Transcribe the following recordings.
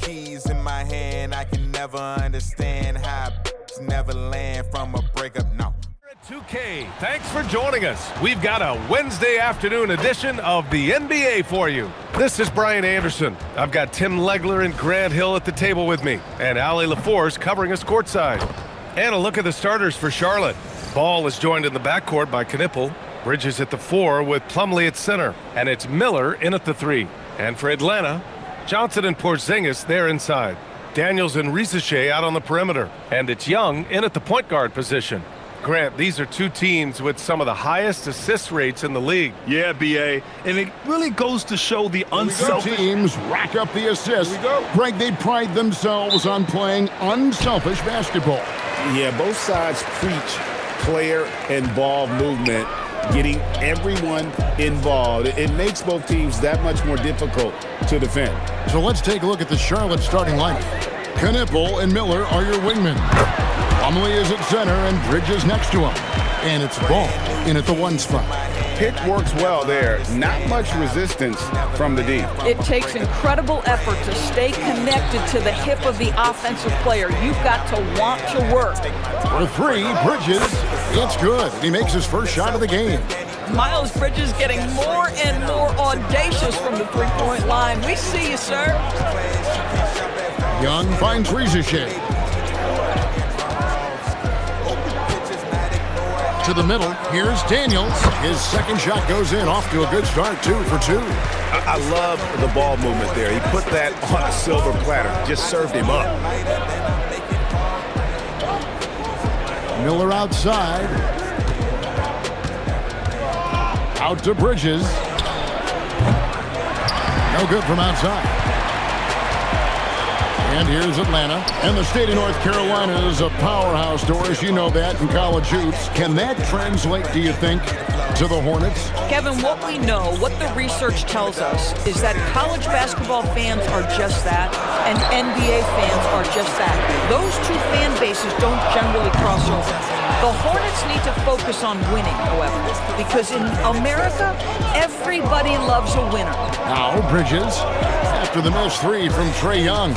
keys in my hand. I can never understand how never land from a breakup. No. 2K, thanks for joining us. We've got a Wednesday afternoon edition of the NBA for you. This is Brian Anderson. I've got Tim Legler and Grant Hill at the table with me, and Allie LaForce covering us courtside. And a look at the starters for Charlotte. Ball is joined in the backcourt by Knipple, Bridges at the 4 with Plumlee at center, and it's Miller in at the 3. And for Atlanta, Johnson and Porzingis there inside. Daniels and Risache out on the perimeter, and it's Young in at the point guard position. Grant, these are two teams with some of the highest assist rates in the league. Yeah, B.A., and it really goes to show the unselfish... Teams rack up the assists. Greg, they pride themselves on playing unselfish basketball. Yeah, both sides preach player and ball movement, getting everyone involved. It makes both teams that much more difficult to defend. So let's take a look at the Charlotte starting lineup. Knipple and Miller are your wingmen. Plumlee is at center and Bridges next to him. And it's Ball in at the 1 spot. Pitch works well there. Not much resistance from the D. It takes incredible effort to stay connected to the hip of the offensive player. You've got to want to work. For 3, Bridges. It's good. He makes his first shot of the game. Miles Bridges getting more and more audacious from the three-point line. We see you, sir. Young finds Risache. To the middle, here's Daniels. His second shot goes in, off to a good start, 2 for 2. I love the ball movement there. He put that on a silver platter, just served him up. Miller outside. Out to Bridges. No good from outside. And here's Atlanta. And the state of North Carolina is a powerhouse, Doris. You know that in college hoops. Can that translate, do you think, to the Hornets? Kevin, what we know, what the research tells us, is that college basketball fans are just that, and NBA fans are just that. Those two fan bases don't generally cross over. The Hornets need to focus on winning, however, because in America, everybody loves a winner. Now Bridges, after the missed 3 from Trae Young.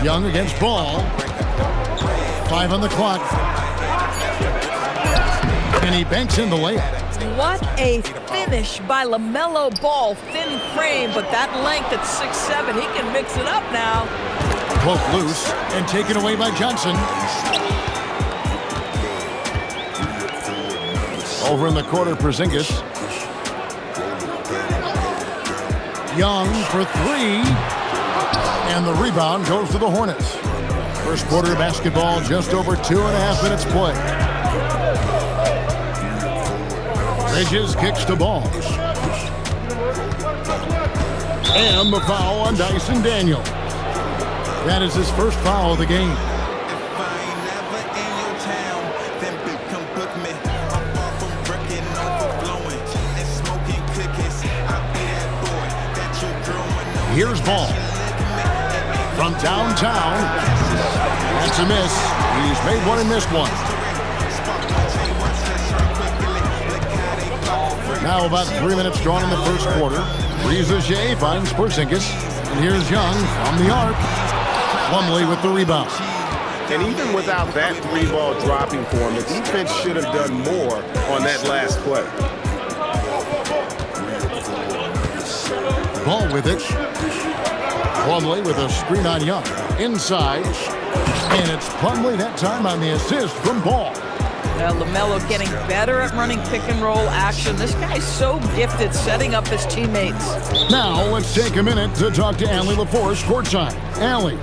Young against Ball. 5 on the clock. And he banks in the layup. What a finish by LaMelo Ball. Thin frame, but that length at 6'7", he can mix it up now. Cloak loose and taken away by Johnson. Over in the corner, Porzingis. Young for 3. And the rebound goes to the Hornets. First quarter of basketball, just over 2.5 minutes play. Bridges kicks the ball. And the foul on Dyson Daniel. That is his first foul of the game. Here's Ball. From downtown. That's a miss. He's made one and missed one. Now about 3 minutes gone in the first quarter. Risache finds Porzingis. And here's Young from the arc. Plumlee with the rebound. And even without that 3-ball dropping for him, the defense should have done more on that last play. Ball with it. Plumlee with a screen on Young. Inside. And it's Plumlee that time on the assist from Ball. Well, LaMelo getting better at running pick and roll action. This guy's so gifted setting up his teammates. Now let's take a minute to talk to Allie LaForce courtside. Allie.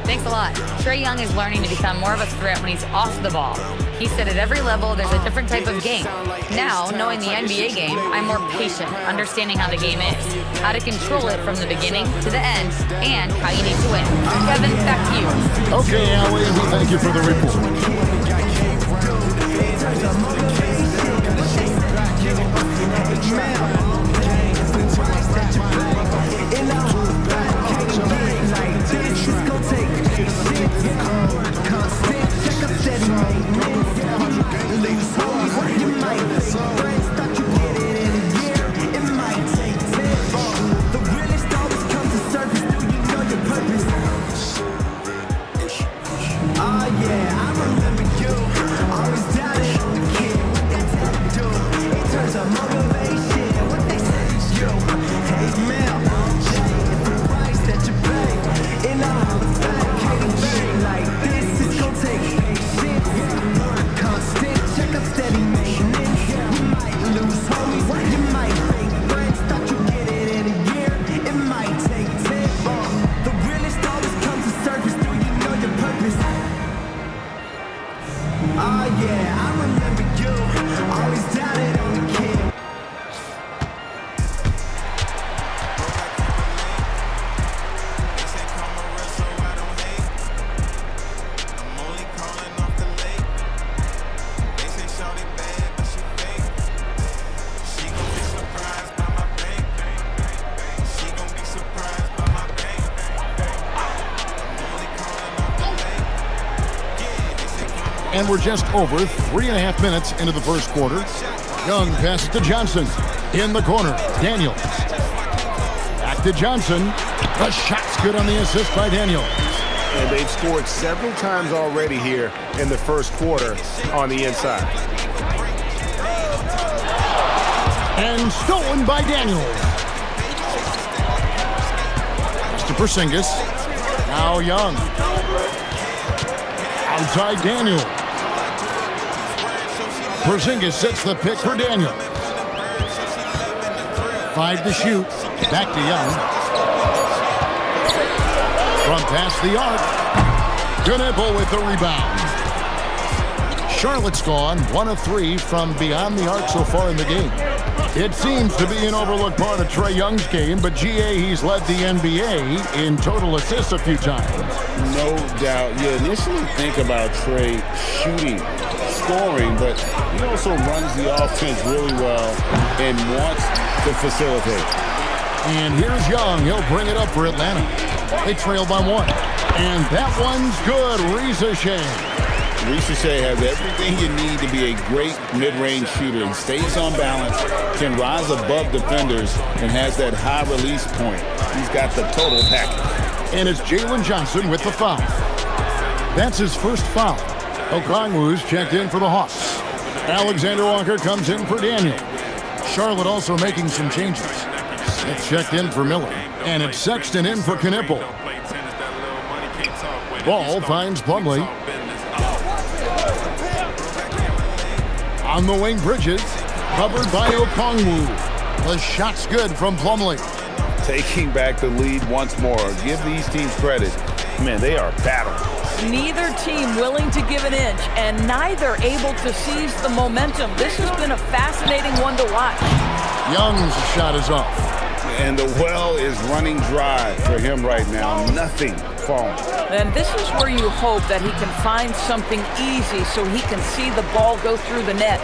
Thanks a lot. Trae Young is learning to become more of a threat when he's off the ball. He said at every level there's a different type of game. Now, knowing the NBA game, I'm more patient, understanding how the game is, how to control it from the beginning to the end, and how you need to win. Kevin, back to you. Okay, Allie, we thank you for the report. The And we're just over 3.5 minutes into the first quarter. Young passes to Johnson. In the corner, Daniels. Back to Johnson. The shot's good on the assist by Daniels. And they've scored several times already here in the first quarter on the inside. And stolen by Daniels. To Porzingis. Now Young. Outside Daniel. Porzingis sets the pick for Daniel. 5 to shoot. Back to Young. From past the arc. Knipple with the rebound. Charlotte's gone 1 of 3 from beyond the arc so far in the game. It seems to be an overlooked part of Trae Young's game, but GA, he's led the NBA in total assists a few times. No doubt. You initially think about Trae shooting, scoring, but he also runs the offense really well and wants to facilitate. And here's Young. He'll bring it up for Atlanta. They trail by 1. And that one's good. Ricochet. Ricochet has everything you need to be a great mid-range shooter. He stays on balance, can rise above defenders, and has that high release point. He's got the total package. And it's Jalen Johnson with the foul. That's his first foul. Okongwu's checked in for the Hawks. Alexander Walker comes in for Daniel. Charlotte also making some changes. It's checked in for Miller. And it's Sexton in for Knipple. Ball finds Plumlee. On the wing, Bridges, covered by Okongwu. The shot's good from Plumlee. Taking back the lead once more. Give these teams credit. Man, they are battling. Neither team willing to give an inch, and neither able to seize the momentum. This has been a fascinating one to watch. Young's shot is off. And the well is running dry for him right now. Nothing falling. And this is where you hope that he can find something easy so he can see the ball go through the net.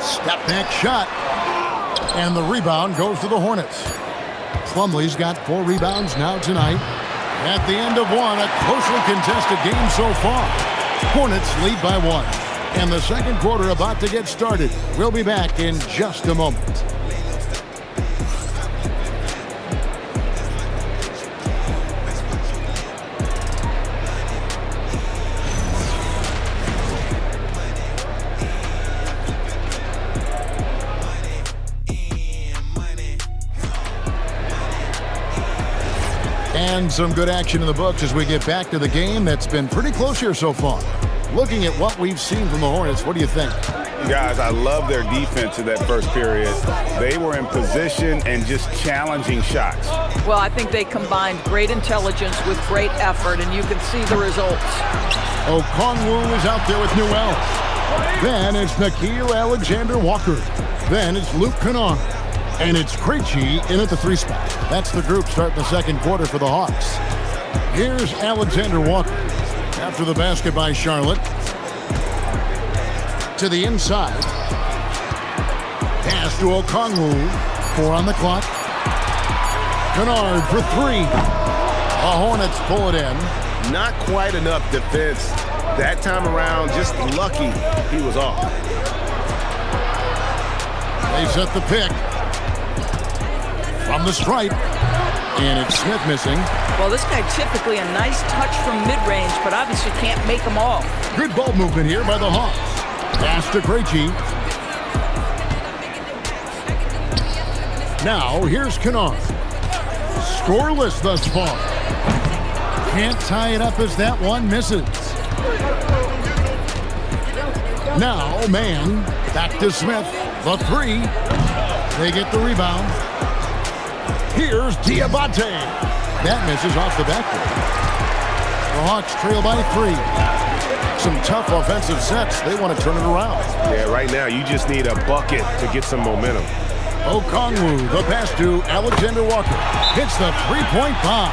Step back shot. And the rebound goes to the Hornets. Plumlee's got 4 rebounds now tonight. At the end of one, a closely contested game so far. Hornets lead by 1. And the second quarter about to get started. We'll be back in just a moment. And some good action in the books as we get back to the game that's been pretty close here so far. Looking at what we've seen from the Hornets, what do you think? Guys, I love their defense in that first period. They were in position and just challenging shots. Well, I think they combined great intelligence with great effort, and you can see the results. Okongwu is out there with Newell. Then it's Nickeil Alexander-Walker. Then it's Luke Kennard. And it's Krejci in at the 3 spot. That's the group starting the second quarter for the Hawks. Here's Alexander-Walker. After the basket by Charlotte. To the inside. Pass to Okongwu. 4 on the clock. Kennard for 3. The Hornets pull it in. Not quite enough defense that time around. Just lucky he was off. They set the pick. From the stripe. And it's Smith missing. Well, this guy typically a nice touch from mid-range, but obviously can't make them all. Good ball movement here by the Hawks. Pass to Krejci. Now, here's Kennard. Scoreless thus far. Can't tie it up as that one misses. Now, man, back to Smith. The 3. They get the rebound. Here's Diabate. That misses off the backboard. The Hawks trail by 3. Some tough offensive sets. They want to turn it around. Yeah, right now you just need a bucket to get some momentum. Okongwu, the pass to Alexander-Walker. Hits the 3-point bomb.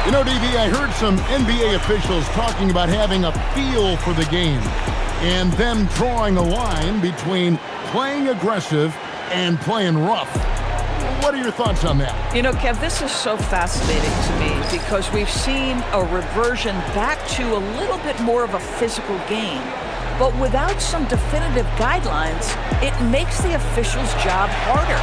You know, DB, I heard some NBA officials talking about having a feel for the game and them drawing a line between playing aggressive and playing rough. What are your thoughts on that? You know, Kev, this is so fascinating to me because we've seen a reversion back to a little bit more of a physical game. But without some definitive guidelines, it makes the officials' job harder.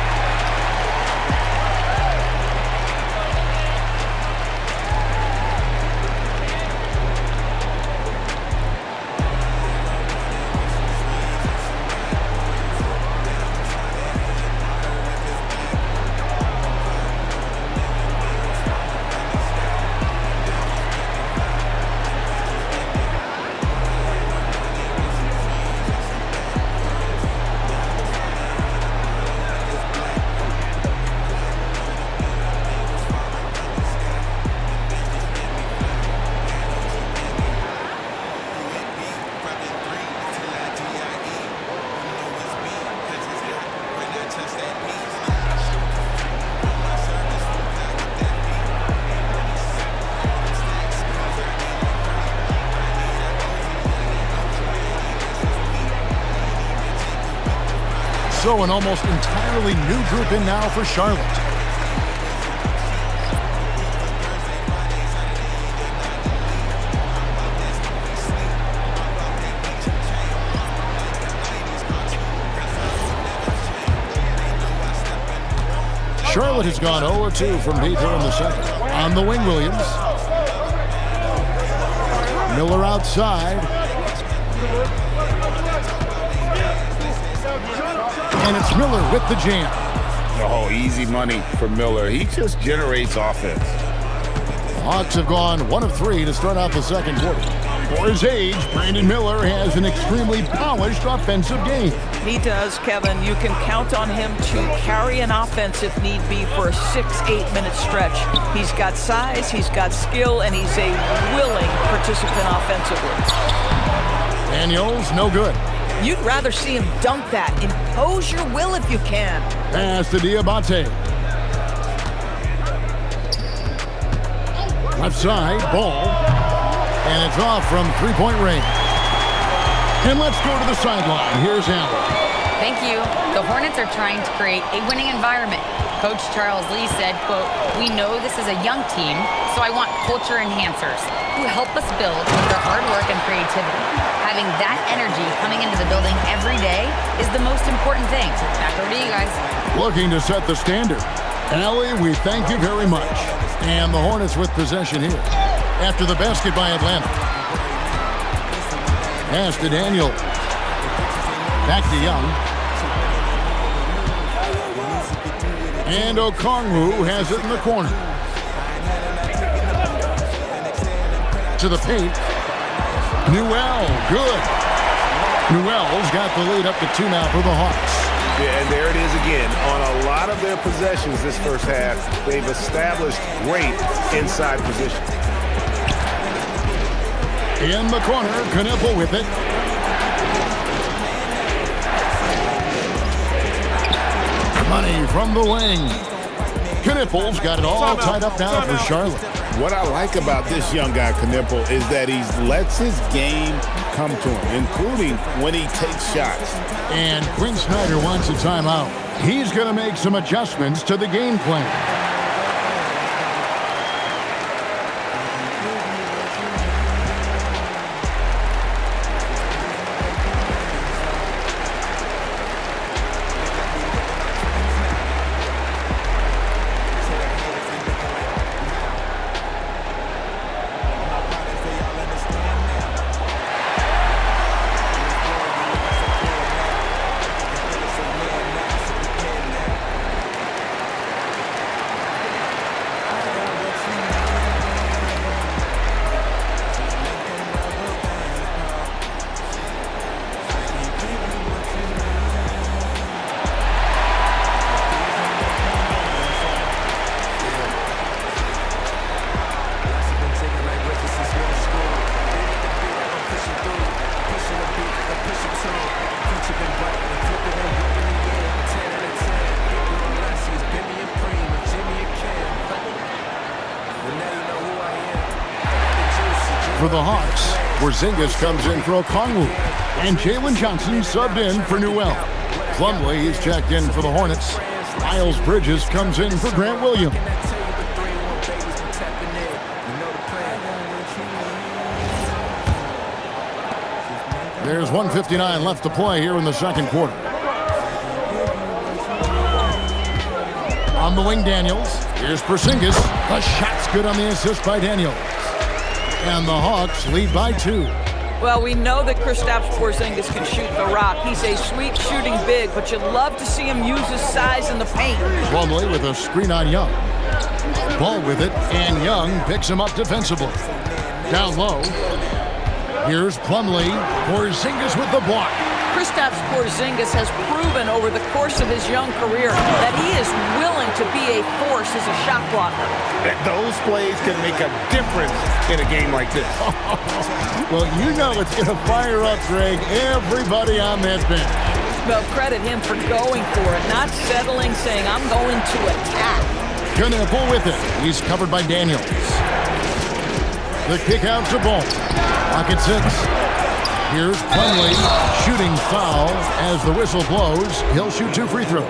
So an almost entirely new group in now for Charlotte. Charlotte has gone 0-2 from deep here in the second. On the wing, Williams. Miller outside. And it's Miller with the jam. Oh, easy money for Miller. He just generates offense. The Hawks have gone 1 of 3 to start out the second quarter. For his age, Brandon Miller has an extremely polished offensive game. He does, Kevin. You can count on him to carry an offense if need be for a 6-8 minute stretch. He's got size, he's got skill, and he's a willing participant offensively. Daniels, no good. You'd rather see him dunk that. Impose your will if you can. Pass to Diabate. Left side, ball. And it's off from three-point range. And let's go to the sideline. Here's Allen. Thank you. The Hornets are trying to create a winning environment. Coach Charles Lee said, quote, "We know this is a young team, so I want culture enhancers who help us build with their hard work and creativity. Having that energy coming into the building every day is the most important thing." Back over to you guys. Looking to set the standard. Allie, we thank you very much. And the Hornets with possession here. After the basket by Atlanta. Pass to Daniel. Back to Young. And Okongwu has it in the corner. To the paint. Newell, good. Newell's got the lead up to 2 now for the Hawks. Yeah, and there it is again. On a lot of their possessions this first half, they've established great inside position. In the corner, Knippel with it. Money from the wing. Knippel's got it all tied up now for Charlotte. What I like about this young guy, Knippel, is that he lets his game come to him, including when he takes shots. And Quinn Snyder wants a timeout. He's going to make some adjustments to the game plan. For the Hawks, Porzingis comes in for Okongwu. And Jalen Johnson subbed in for Newell. Plumlee is checked in for the Hornets. Miles Bridges comes in for Grant Williams. There's 1:59 left to play here in the second quarter. On the wing, Daniels. Here's Porzingis. The shot's good on the assist by Daniels. And the Hawks lead by 2. Well, we know that Kristaps Porzingis can shoot the rock. He's a sweet shooting big, but you'd love to see him use his size in the paint. Plumlee with a screen on Young. Ball with it, and Young picks him up defensively. Down low. Here's Plumlee. Porzingis with the block. Kristaps Porzingis has proven over the course of his young career that he is willing to be a force as a shot blocker. Those plays can make a difference in a game like this. Well, you know it's going to fire up, Greg, everybody on that bench. Well, credit him for going for it, not settling, saying, I'm going to attack. Knueppel with it. He's covered by Daniels. The kick out to Ball. Pocket 6. Here's Plumlee, shooting foul as the whistle blows. He'll shoot 2 free throws.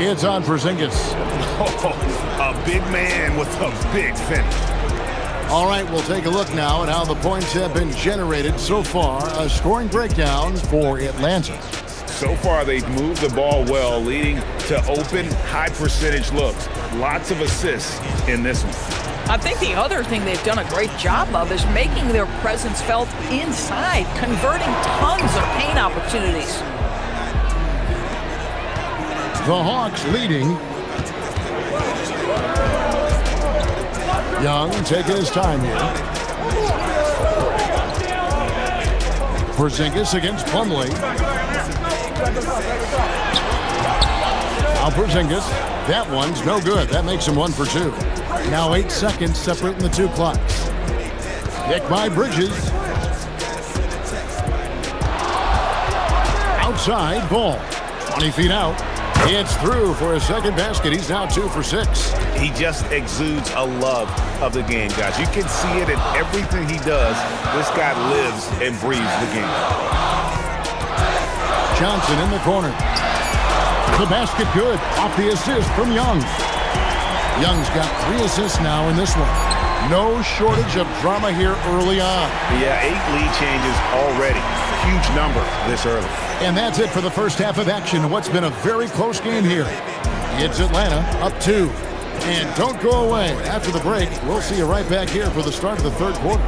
It's on Porzingis. Oh, a big man with a big finish. All right, we'll take a look now at how the points have been generated so far. A scoring breakdown for Atlanta. So far, they've moved the ball well, leading to open, high-percentage looks. Lots of assists in this one. I think the other thing they've done a great job of is making their presence felt inside, converting tons of paint opportunities. The Hawks leading. Young taking his time here. Porzingis against Plumlee. Now Porzingis. That one's no good. That makes him 1 for 2. Now 8 seconds separating the 2 clocks. Pick by Bridges. Outside, Ball. 20 feet out. It's through for a second basket. He's now 2 for 6. He just exudes a love of the game, guys. You can see it in everything he does. This guy lives and breathes the game. Johnson in the corner. The basket good. Off the assist from Young. Young's got 3 assists now in this one. No shortage of drama here early on. Yeah, 8 lead changes already. Huge number this early. And that's it for the first half of action. What's been a very close game here. It's Atlanta up 2. And don't go away. After the break, we'll see you right back here for the start of the third quarter.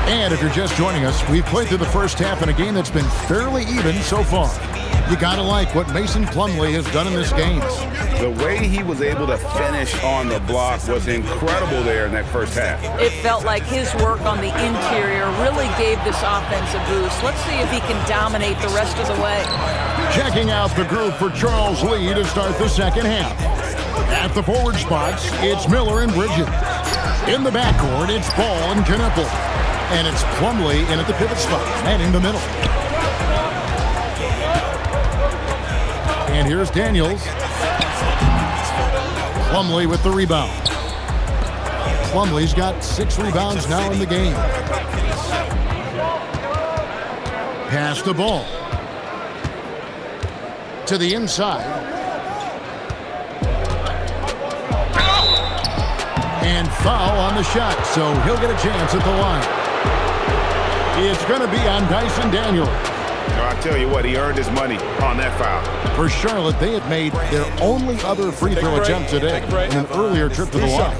And if you're just joining us, we've played through the first half in a game that's been fairly even so far. You gotta like what Mason Plumlee has done in this game. The way he was able to finish on the block was incredible there in that first half. It felt like his work on the interior really gave this offense a boost. Let's see if he can dominate the rest of the way. Checking out the group for Charles Lee to start the second half. At the forward spots, it's Miller and Bridges. In the backcourt, it's Ball and Knueppel. And it's Plumlee in at the pivot spot, manning the middle. And here's Daniels. Plumlee with the rebound. Plumlee's got 6 rebounds now in the game. Pass the ball. To the inside. And foul on the shot, so he'll get a chance at the line. It's going to be on Dyson Daniels. All I tell you what, he earned his money on that foul. For Charlotte, they had made their only other free throw attempt today in an earlier trip to the line.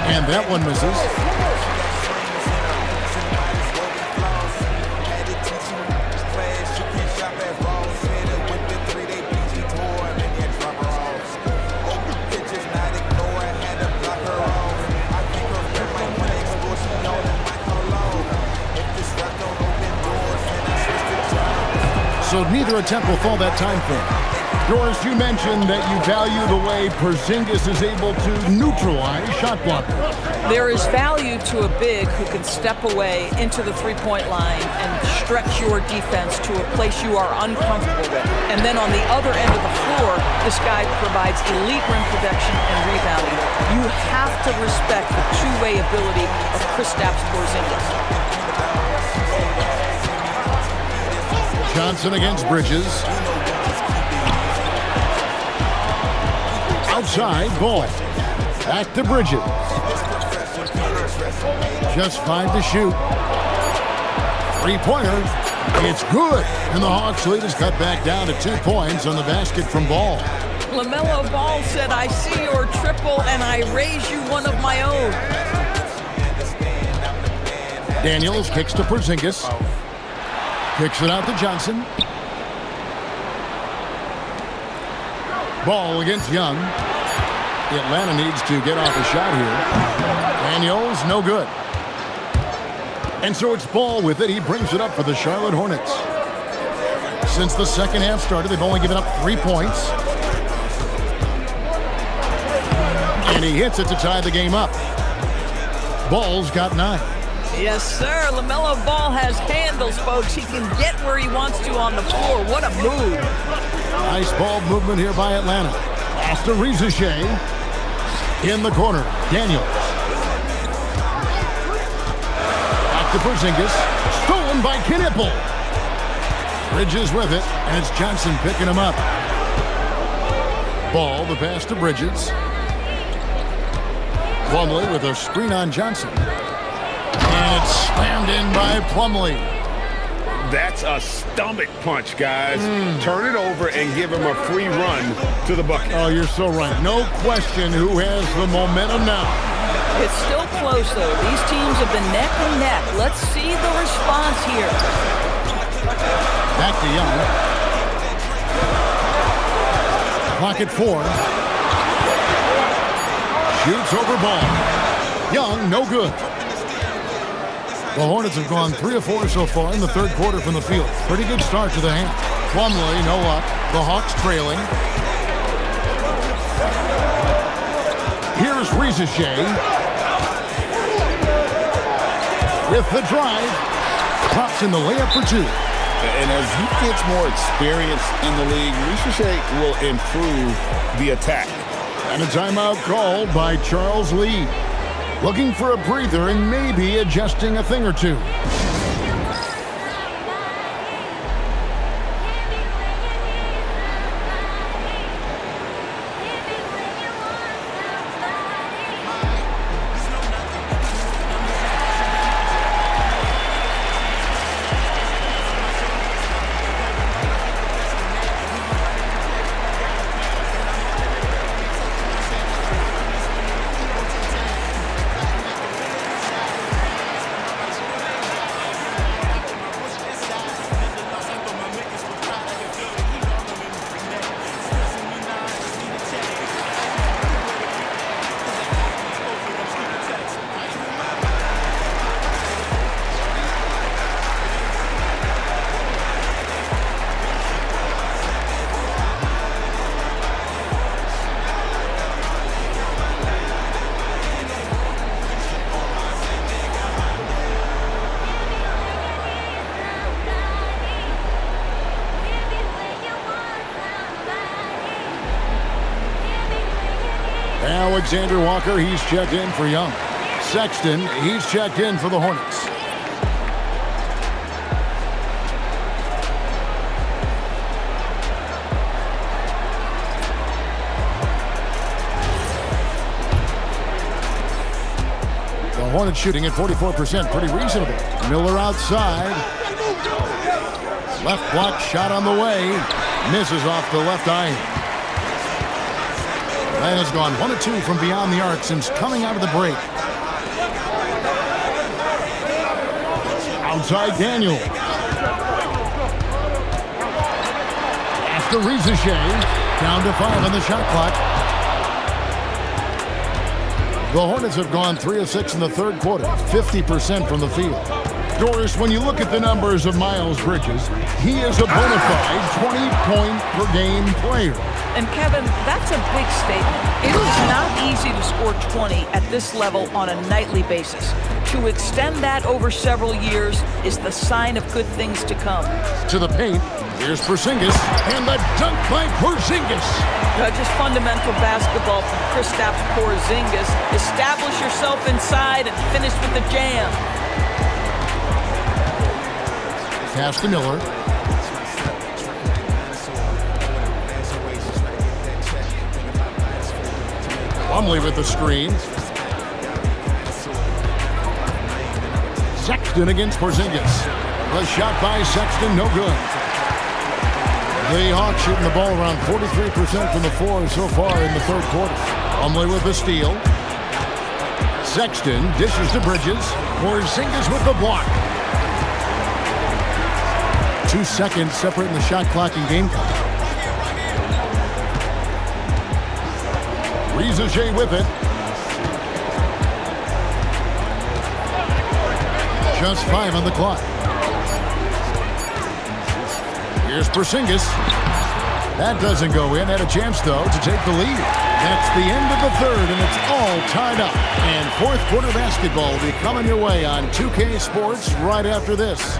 And that one misses. So neither attempt will fall that time frame. Doris, you mentioned that you value the way Porzingis is able to neutralize shot blockers. There is value to a big who can step away into the three-point line and stretch your defense to a place you are uncomfortable with. And then on the other end of the floor, this guy provides elite rim protection and rebounding. You have to respect the two-way ability of Kristaps Porzingis. Johnson against Bridges. Outside, ball. Back to Bridges. Just 5 to shoot. Three-pointer. It's good. And the Hawks lead is cut back down to 2 points on the basket from Ball. LaMelo Ball said, I see your triple and I raise you one of my own. Daniels kicks to Porzingis. Kicks it out to Johnson. Ball against Young. Atlanta needs to get off a shot here. Daniels, no good. And so it's Ball with it. He brings it up for the Charlotte Hornets. Since the second half started, they've only given up 3 points. And he hits it to tie the game up. Ball's got 9. Yes, sir. LaMelo Ball has handles, folks. He can get where he wants to on the floor. What a move. Nice ball movement here by Atlanta. Off to Rizichet. In the corner, Daniels. Back to Porzingis. Stolen by Knipple. Bridges with it, and it's Johnson picking him up. Ball, the pass to Bridges. Plumlee with a screen on Johnson. And it's slammed in by Plumlee. That's a stomach punch, guys. Turn it over and give him a free run to the bucket. Oh, you're so right. No question who has the momentum now. It's still close, though. These teams have been neck and neck. Let's see the response here. Back to Young. Clock at 4. Shoots over Ball. Young, no good. The Hornets have gone 3 of 4 so far in the third quarter from the field. Pretty good start to the hand. Plumlee, no luck. The Hawks trailing. Here's Rizichet. With the drive. Pops in the layup for 2. And as he gets more experience in the league, Rizichet will improve the attack. And a timeout called by Charles Lee. Looking for a breather and maybe adjusting a thing or two. Alexander Walker, he's checked in for Young. Sexton, he's checked in for the Hornets. The Hornets shooting at 44%, pretty reasonable. Miller outside. Left block shot on the way. Misses off the left eye. Atlanta's gone 1 of 2 from beyond the arc since coming out of the break. Outside Daniel. After Rizichet. Down to 5 on the shot clock. The Hornets have gone 3 of 6 in the third quarter, 50% from the field. Doris, when you look at the numbers of Miles Bridges, he is a bona fide 20-point-per-game player. And Kevin, that's a big statement. It is not easy to score 20 at this level on a nightly basis. To extend that over several years is the sign of good things to come. To the paint, here's Porzingis, and the dunk by Porzingis. Just fundamental basketball from Kristaps Porzingis. Establish yourself inside and finish with the jam. Pass to Miller. Plumlee with the screen. Sexton against Porzingis. The shot by Sexton, no good. The Hawks shooting the ball around 43% from the floor so far in the third quarter. Plumlee with the steal. Sexton dishes to Bridges. Porzingis with the block. 2 seconds separating the shot clock and game clock. Rizichet with it. Just 5 on the clock. Here's Porzingis. That doesn't go in. Had a chance, though, to take the lead. That's the end of the third, and it's all tied up. And fourth quarter basketball will be coming your way on 2K Sports right after this.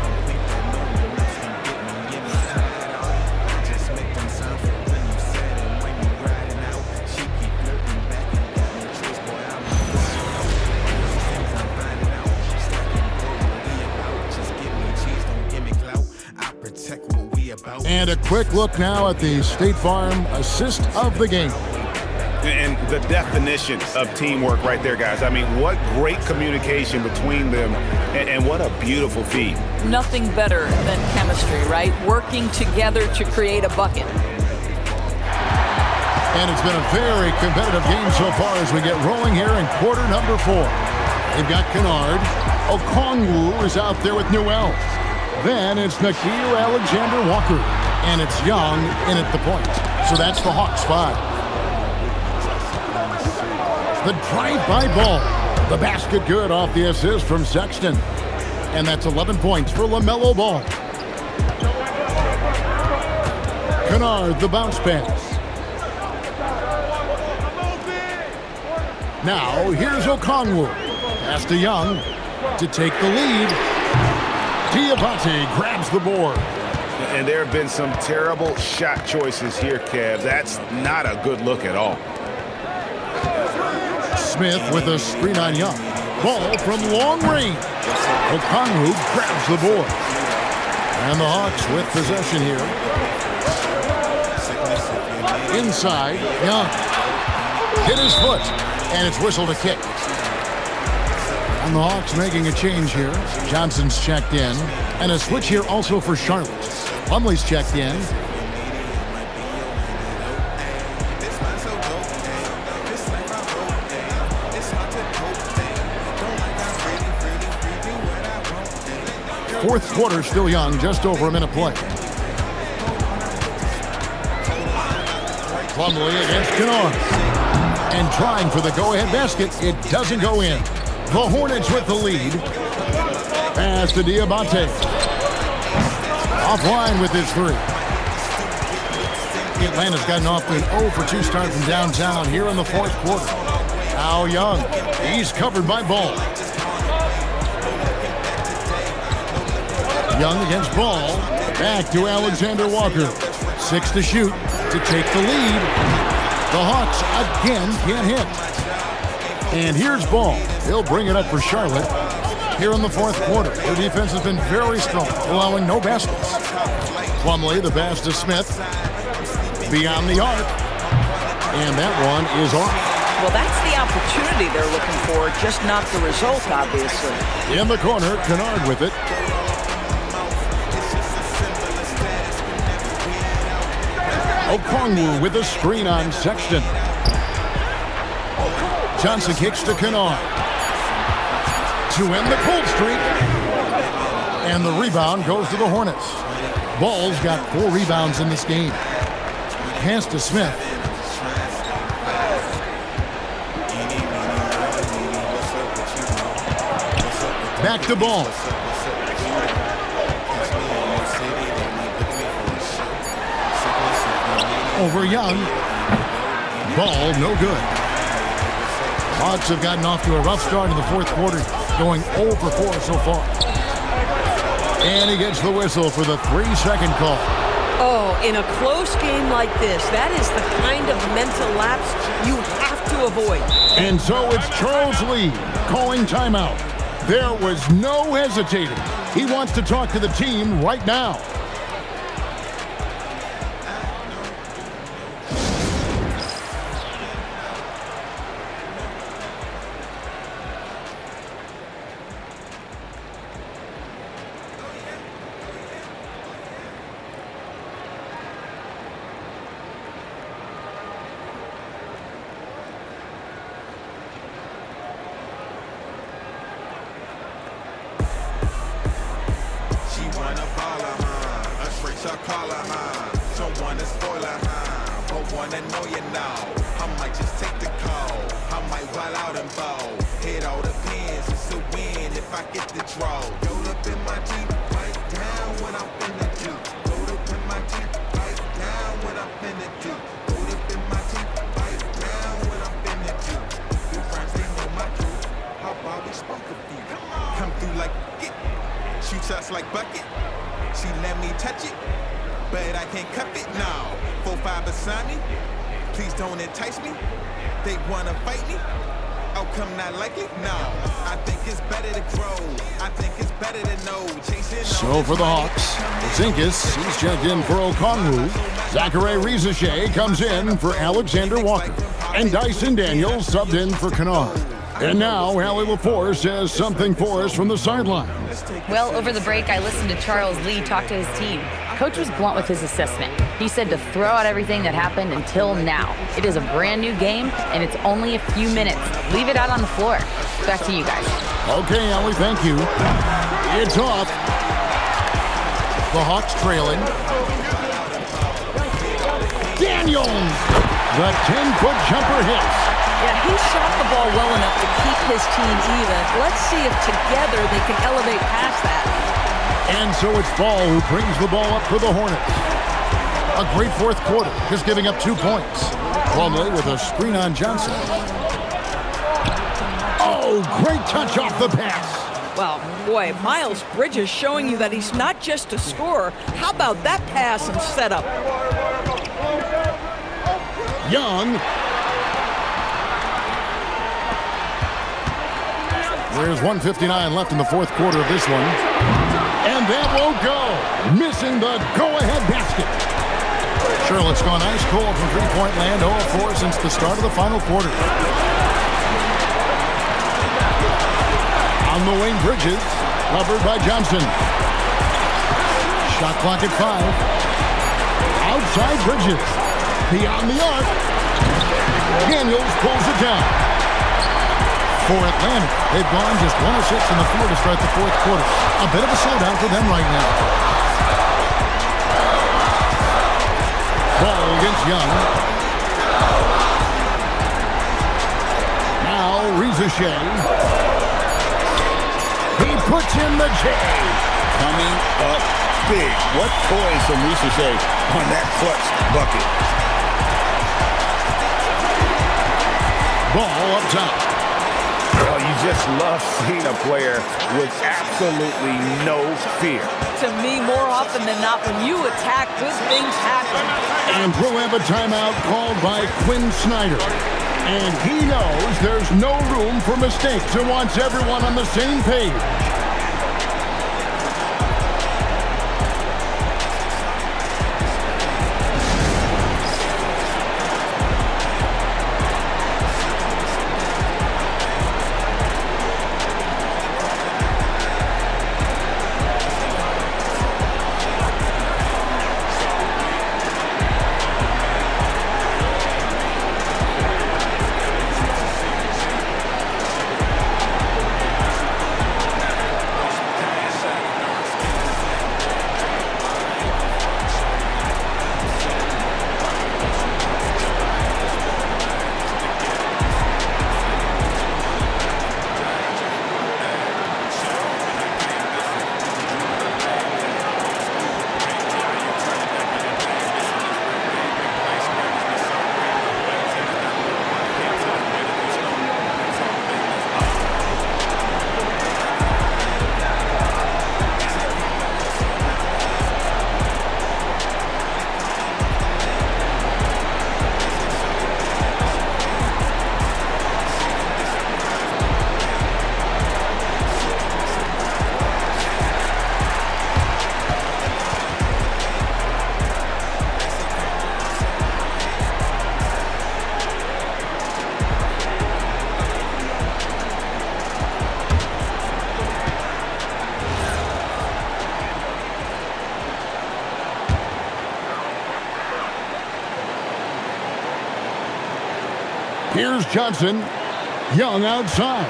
And a quick look now at the State Farm assist of the game. And the definition of teamwork right there, guys. I mean, what great communication between them, and what a beautiful feed. Nothing better than chemistry, right? Working together to create a bucket. And it's been a very competitive game so far as we get rolling here in quarter number 4. They've got Kennard. Okongwu is out there with Newell. Then it's Nickeil Alexander-Walker. And it's Young in at the point. So that's the Hawks 5. The drive-by ball. The basket good off the assist from Sexton. And that's 11 points for LaMelo Ball. Kennard, the bounce pass. Now, here's Okongwu. Pass to Young to take the lead. Diabate grabs the board. And there have been some terrible shot choices here, Kev. That's not a good look at all. Smith with a screen on Young. Ball from long range. Okongwu grabs the board. And the Hawks with possession here. Inside, Young. Hit his foot. And it's whistled a kick. And the Hawks making a change here. Johnson's checked in. And a switch here also for Charlotte. Plumlee's checked in. Fourth quarter still young, just over a minute play. Plumlee against Kennard. And trying for the go-ahead basket. It doesn't go in. The Hornets with the lead. Pass to Diabate. Offline with his 3. Atlanta's gotten off to an 0 for 2 start from downtown here in the fourth quarter. Now Young. He's covered by Ball. Young against Ball. Back to Alexander Walker. 6 to shoot to take the lead. The Hawks again can't hit. And here's Ball. He'll bring it up for Charlotte here in the fourth quarter. Their defense has been very strong, allowing no baskets. Plumlee, the pass to Smith. Beyond the arc. And that one is off. Well, that's the opportunity they're looking for, just not the result, obviously. In the corner, Kennard with it. Okongwu with a screen on Sexton. Johnson kicks to Kennard to end the cold streak. And the rebound goes to the Hornets. Ball's got 4 rebounds in this game. Pass to Smith. Back to Ball. Over Young. Ball, no good. Hawks have gotten off to a rough start in the fourth quarter, going 0 for 4 so far. And he gets the whistle for the 3-second call. Oh, in a close game like this, that is the kind of mental lapse you have to avoid. And so it's Charles Lee calling timeout. There was no hesitating. He wants to talk to the team right now. Shots like bucket. She let me touch it, but I can't cuff it. No, 4-5 beside me. Please don't entice me. They wanna fight me. Outcome not likely. No, I think it's better to grow. I think it's better to know. Chasing. So for the Hawks, Zinkus, he's checked in for Okongwu. Zachary Rizeshe comes in for Alexander Walker, and Dyson Daniels subbed in for Kennard. And now, Allie LaForce has something for us from the sideline. Well, over the break, I listened to Charles Lee talk to his team. Coach was blunt with his assessment. He said to throw out everything that happened until now. It is a brand new game, and it's only a few minutes. Leave it out on the floor. Back to you guys. Okay, Allie, thank you. It's off. The Hawks trailing. Daniels! The 10-foot jumper hits. Yeah, he shot the ball well enough to keep his team even. Let's see if together they can elevate past that. And so it's Ball who brings the ball up for the Hornets. A great fourth quarter, just giving up 2 points. Plumlee with a screen on Johnson. Oh, great touch off the pass. Well, boy, Miles Bridges showing you that he's not just a scorer. How about that pass and setup? Young. There's 1:59 left in the fourth quarter of this one. And that won't go. Missing the go-ahead basket. Charlotte's gone ice cold from three-point land, 0-4 since the start of the final quarter. On the wing, Bridges, covered by Johnson. Shot clock at 5. Outside Bridges. Beyond the arc. Daniels pulls it down. For Atlanta, they've gone just 1 of 6 in the field to start the fourth quarter. A bit of a slowdown for them right now. Ball against Young. Now Rizeshe. He puts in the J. Coming up big. What poise from Rizeshe on that clutch bucket. Ball up top. Well, you just love seeing a player with absolutely no fear. To me, more often than not, when you attack, good things happen. And we'll have a timeout called by Quinn Snyder. And he knows there's no room for mistakes and wants everyone on the same page. Here's Johnson. Young outside.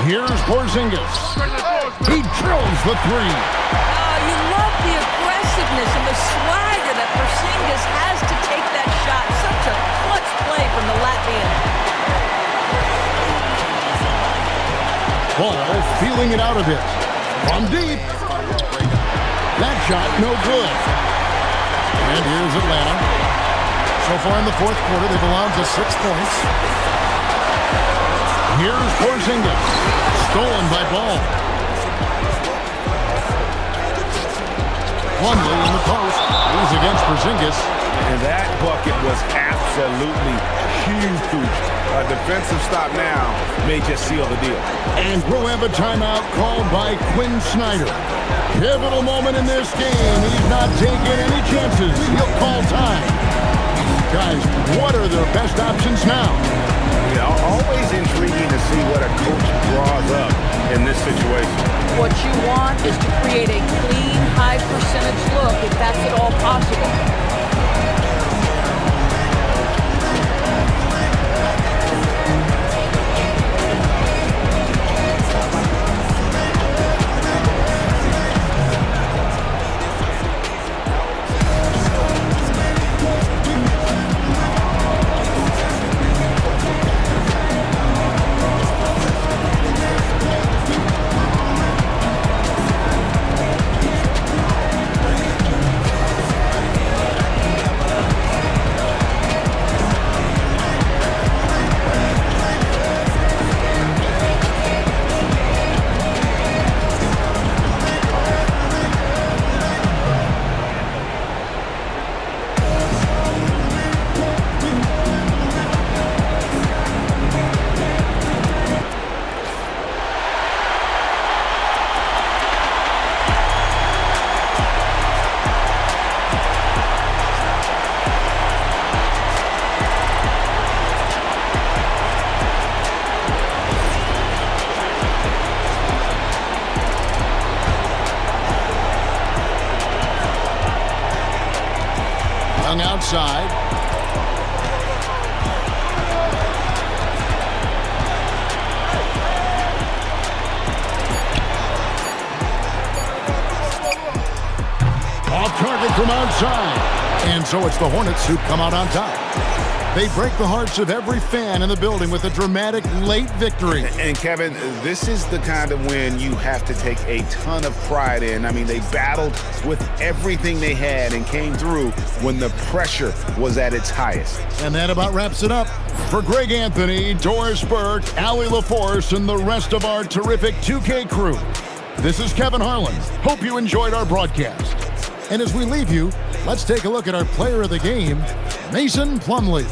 Here's Porzingis. He drills the three. You love the aggressiveness and the swagger that Porzingis has to take that shot. Such a clutch play from the Latvian. Ball feeling it out a bit. From deep. That shot no good. And here's Atlanta. So far in the fourth quarter, they've allowed just 6 points. Here's Porzingis. Stolen by Ball. Plumlee in the post. He's against Porzingis. And that bucket was absolutely huge. A defensive stop now may just seal the deal. And we'll have a timeout called by Quinn Snyder. Pivotal moment in this game. He's not taking any chances. He'll call time. Guys, what are their best options now? Yeah, always intriguing to see what a coach draws up in this situation. What you want is to create a clean, high percentage look if that's at all possible. Outside. Off target from outside. And so it's the Hornets who come out on top. They break the hearts of every fan in the building with a dramatic late victory. And Kevin, this is the kind of win you have to take a ton of pride in. I mean, they battled with everything they had and came through when the pressure was at its highest. And that about wraps it up. For Greg Anthony, Doris Burke, Allie LaForce, and the rest of our terrific 2K crew, this is Kevin Harlan. Hope you enjoyed our broadcast. And as we leave you, let's take a look at our player of the game, Mason Plumlee.